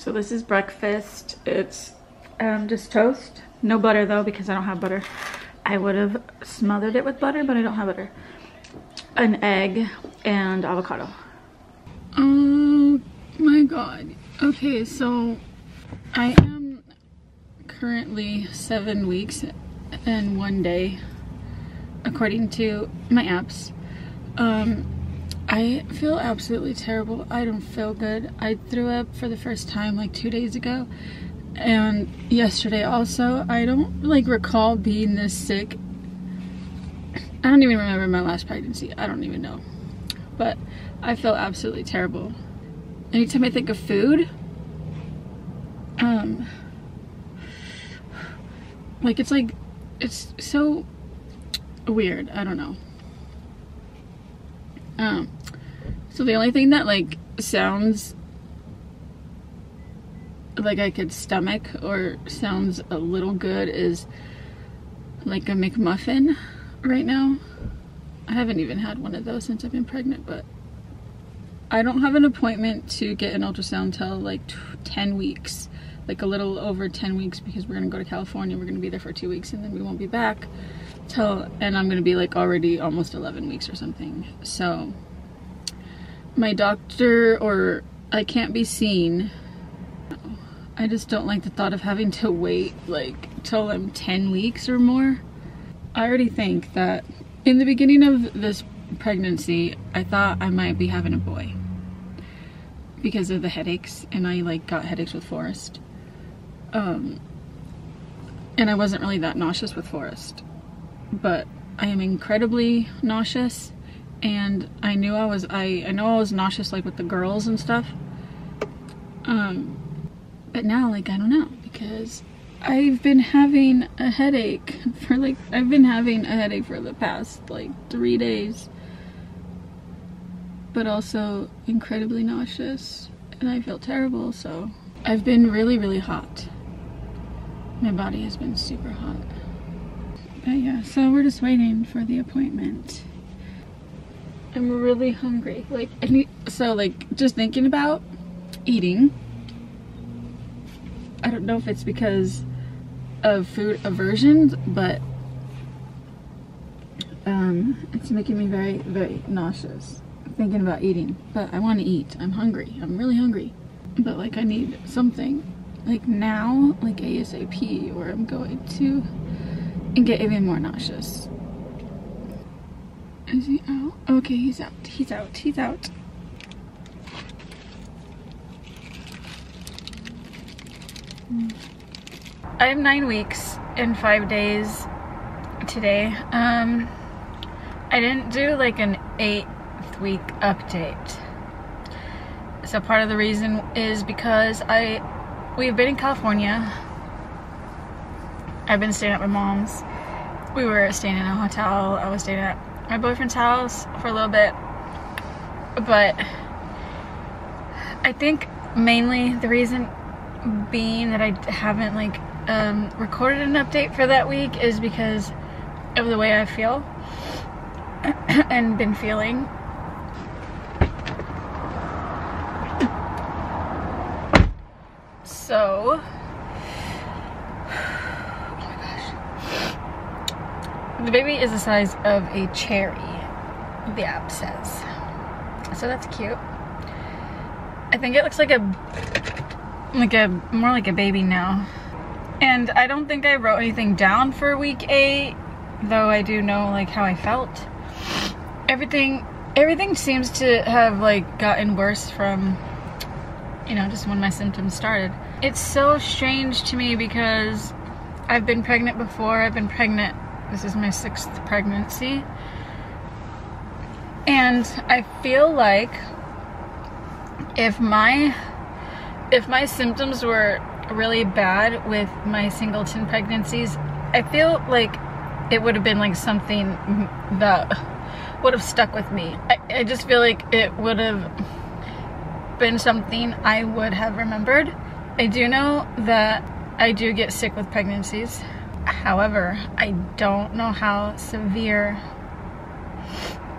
So this is breakfast. It's just toast. No butter though, because I don't have butter. I would have smothered it with butter, but I don't have butter. An egg and avocado. Oh my god. Okay, so I am currently 7 weeks and 1 day, according to my apps. I feel absolutely terrible. I don't feel good. I threw up for the first time like 2 days ago, and yesterday also. I don't like recall being this sick. I don't even remember my last pregnancy. I don't even know, but I feel absolutely terrible. Anytime I think of food, like it's so weird. I don't know. So the only thing that like sounds like I could stomach or sounds a little good is like a McMuffin right now. I haven't even had one of those since I've been pregnant, but I don't have an appointment to get an ultrasound till like 10 weeks, like a little over 10 weeks, because we're gonna go to California. We're gonna be there for 2 weeks and then we won't be back till, and I'm gonna be like already almost 11 weeks or something. So my doctor, or I can't be seen. I just don't like the thought of having to wait like till I'm 10 weeks or more. I already think that in the beginning of this pregnancy, I thought I might be having a boy because of the headaches, and I like got headaches with Forrest. And I wasn't really that nauseous with Forrest, but I am incredibly nauseous, and I know I was nauseous like with the girls and stuff. But now, like, I don't know, because I've been having a headache for like, I've been having a headache for the past like 3 days, but also incredibly nauseous, and I feel terrible. So I've been really, really hot. My body has been super hot. But yeah, so we're just waiting for the appointment. I'm really hungry. Like, so like just thinking about eating, I don't know if it's because of food aversions, but it's making me very, very nauseous thinking about eating. But I want to eat. I'm hungry. I'm really hungry. But like I need something like now, like ASAP, or I'm going to get even more nauseous. Is he out? Okay, he's out. He's out. He's out. I am 9 weeks and 5 days today. I didn't do like an 8th week update. So part of the reason is because we've been in California. I've been staying at my mom's. We were staying in a hotel. I was staying at my boyfriend's house for a little bit. But I think mainly the reason being that I haven't like recorded an update for that week is because of the way I feel and been feeling. So, oh my gosh, the baby is the size of a cherry, the app says. So that's cute. I think it looks like more like a baby now. And I don't think I wrote anything down for week 8, though I do know like how I felt. Everything seems to have like gotten worse from, you know, just when my symptoms started. It's so strange to me because I've been pregnant before. I've been pregnant, this is my 6th pregnancy. And I feel like if my symptoms were really bad with my singleton pregnancies, I feel like it would have been like something that would have stuck with me. I just feel like it would have been something I would have remembered. I do know that I do get sick with pregnancies. However, I don't know how severe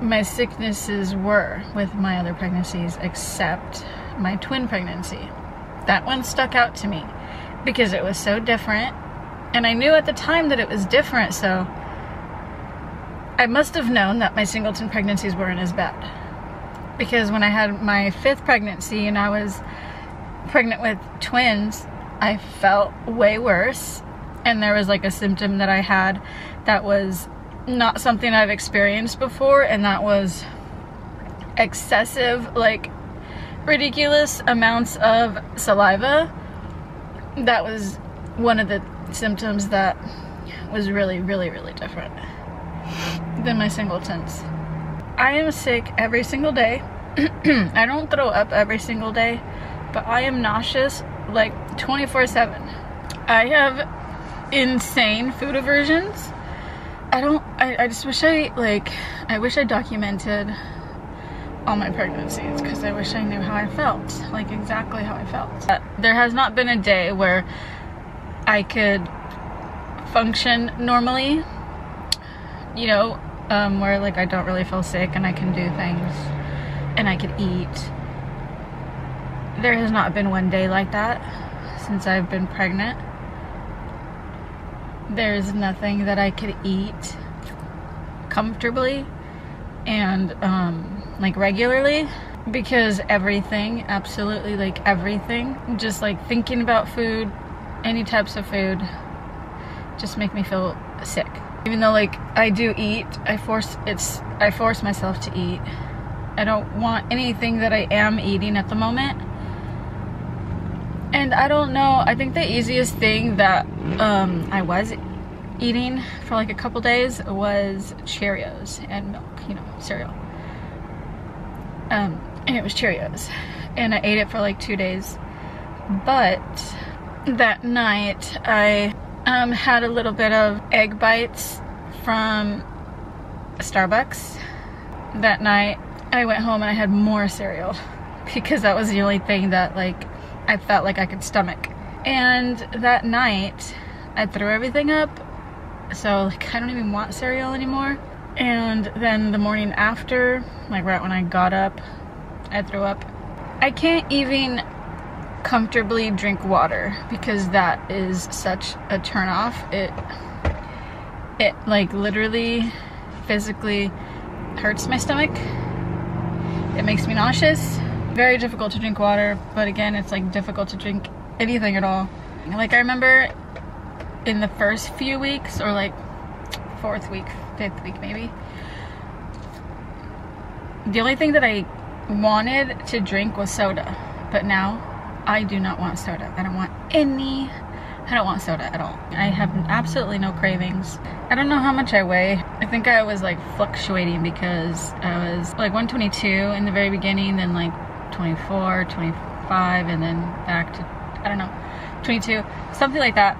my sicknesses were with my other pregnancies except my twin pregnancy. That one stuck out to me because it was so different, and I knew at the time that it was different, so I must have known that my singleton pregnancies weren't as bad. Because when I had my 5th pregnancy and I was pregnant with twins, I felt way worse, and there was like a symptom that I had that was not something I've experienced before, and that was excessive, like ridiculous amounts of saliva. That was one of the symptoms that was really, really, really different than my singletons. I am sick every single day. I don't throw up every single day, but I am nauseous like 24/7. I have insane food aversions. I just wish I wish I documented all my pregnancies, because I wish I knew how I felt, like exactly how I felt. There has not been a day where I could function normally, you know, where like I don't really feel sick and I can do things and I could eat. There has not been one day like that since I've been pregnant. There's nothing that I could eat comfortably and like regularly, because everything, absolutely like everything, just like thinking about food, any types of food, just make me feel sick. Even though like I do eat, I force myself to eat. I don't want anything that I am eating at the moment. And I don't know, I think the easiest thing that I was eating for like a couple days was Cheerios and milk, you know, cereal. And it was Cheerios, and I ate it for like 2 days. But that night I had a little bit of egg bites from Starbucks. That night I went home and I had more cereal because that was the only thing that like I felt like I could stomach. And that night I threw everything up, so like I don't even want cereal anymore. And then the morning after, like right when I got up, I threw up. I can't even comfortably drink water because that is such a turn off. It like literally physically hurts my stomach. It makes me nauseous. Very difficult to drink water, but again, it's like difficult to drink anything at all. Like I remember in the first few weeks, or like 4th week, 5th week maybe, the only thing that I wanted to drink was soda. But now I do not want soda. I don't want soda at all. I have absolutely no cravings. I don't know how much I weigh. I think I was like fluctuating because I was like 122 in the very beginning, then like 24, 25, and then back to, I don't know, 22, something like that.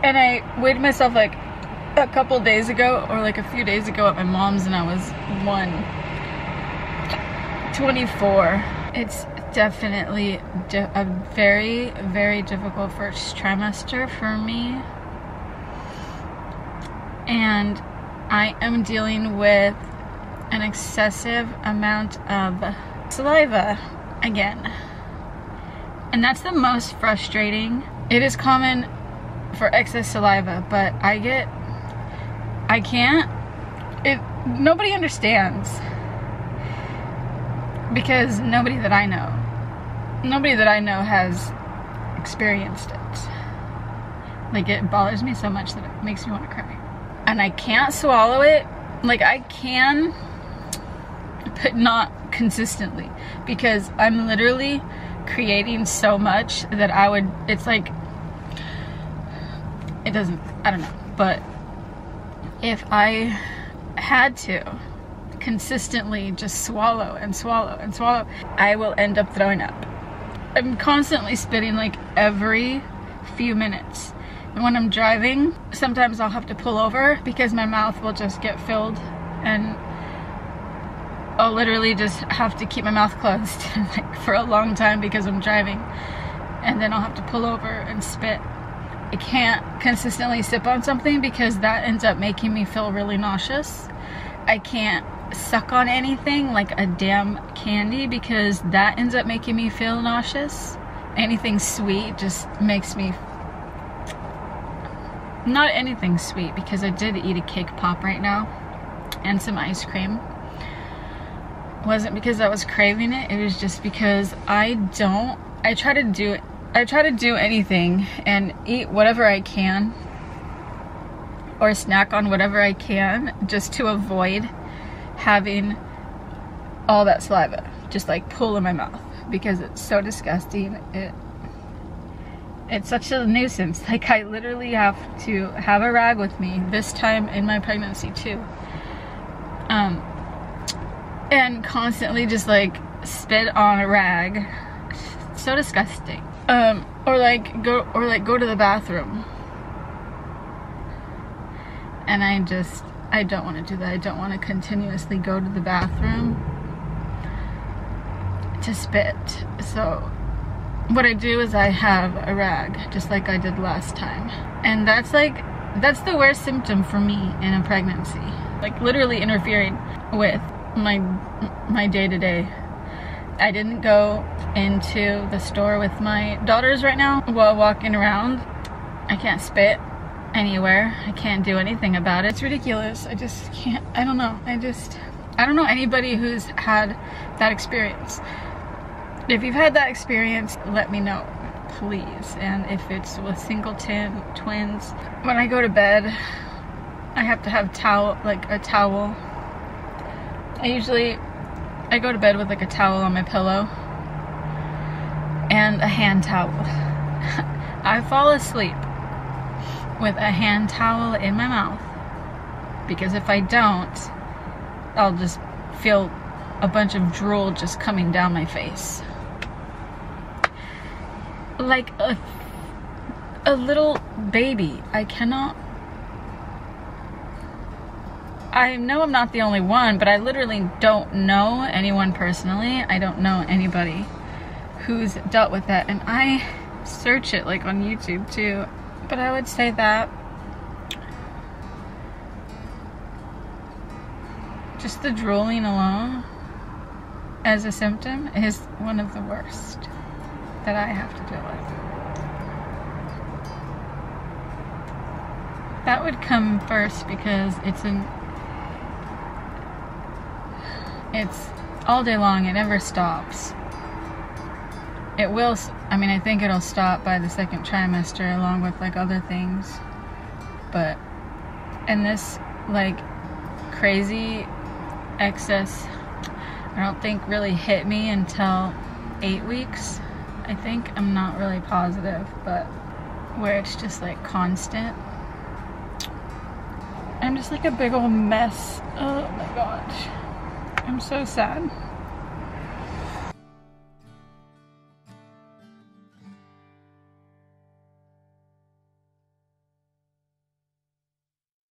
And I weighed myself like a couple days ago, or like a few days ago at my mom's, and I was 124. It's definitely a very, very difficult first trimester for me. And I am dealing with an excessive amount of saliva again. And that's the most frustrating. It is common for excess saliva, but nobody understands. Because nobody that I know has experienced it. Like, it bothers me so much that it makes me want to cry. And I can't swallow it. Like, I can, but not consistently. Because I'm literally creating so much that it's like, it doesn't, I don't know. But if I had to consistently just swallow and swallow and swallow, I will end up throwing up. I'm constantly spitting like every few minutes. And when I'm driving, sometimes I'll have to pull over because my mouth will just get filled, and I'll literally just have to keep my mouth closed like for a long time because I'm driving, and then I'll have to pull over and spit. I can't consistently sip on something because that ends up making me feel really nauseous. I can't suck on anything like a damn candy because that ends up making me feel nauseous. anything sweet just makes me, not anything sweet, because I did eat a cake pop right now and some ice cream. It wasn't because I was craving it, it was just because I try to do anything and eat whatever I can or snack on whatever I can just to avoid having all that saliva just like pull in my mouth, because it's so disgusting. It's such a nuisance. Like, I literally have to have a rag with me this time in my pregnancy too, and constantly just like spit on a rag. So disgusting. Or go to the bathroom, and I don't want to do that. I don't want to continuously go to the bathroom to spit. So what I do is I have a rag, just like I did last time. And that's the worst symptom for me in a pregnancy. Like, literally interfering with my day-to-day. I didn't go into the store with my daughters right now while walking around. I can't spit anywhere. I can't do anything about it. It's ridiculous. I just can't. I don't know. I don't know anybody who's had that experience. If you've had that experience, let me know, please. And if it's with singleton twins, when I go to bed, I have to have a towel. I go to bed with like a towel on my pillow and a hand towel. I fall asleep with a hand towel in my mouth, because if I don't, I'll just feel a bunch of drool just coming down my face. Like a little baby. I know I'm not the only one, but I literally don't know anyone personally. I don't know anybody who's dealt with that, and I search it like on YouTube too. But I would say that just the drooling alone as a symptom is one of the worst that I have to deal with. That would come first, because it's all day long. It never stops. It will, I mean, I think it'll stop by the second trimester along with like other things. But, and this like crazy excess, I don't think really hit me until 8 weeks. I think, I'm not really positive, but where it's just like constant. I'm just like a big old mess. Oh my gosh. I'm so sad.